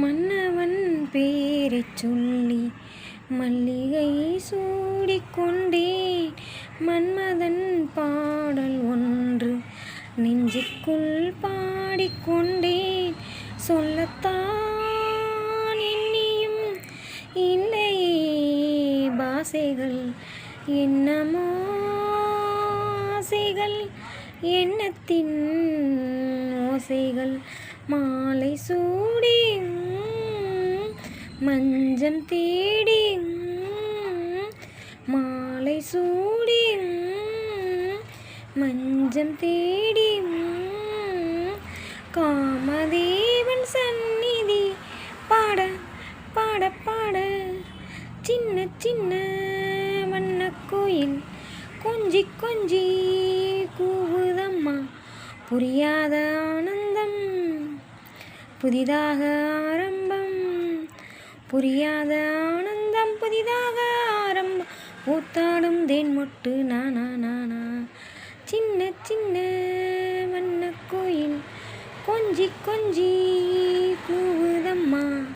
மன்னவன் பேரைச் சொல்லி மல்லிகை சூடிக்கொண்டேன். மன்மதன் பாடல் ஒன்று நெஞ்சுக்குள் பாடிக்கொண்டேன். சொல்லத்தான் எண்ணியும் இல்லையே பாசைகள், என்னமோ ஆசைகள், எண்ணத்தின் ஓசைகள். மாலை சூடி மஞ்சம் தேடி, மாலை சூடி மஞ்சம் தேடி, காமதேவன் சந்நிதி பாட பாட பாட, சின்ன சின்ன வண்ணக்குயில் கொஞ்சி கொஞ்சி கூவுதம்மா. புரியாத ஆனந்தம் புதிதாக ஆரம்பம், புரியாத ஆனந்தம் புதிதாக ஆரம்பம். பூத்தாடும் தேன்மொட்டு நானா நானா, சின்ன சின்ன வண்ணக்குயில் கொஞ்சி கொஞ்சி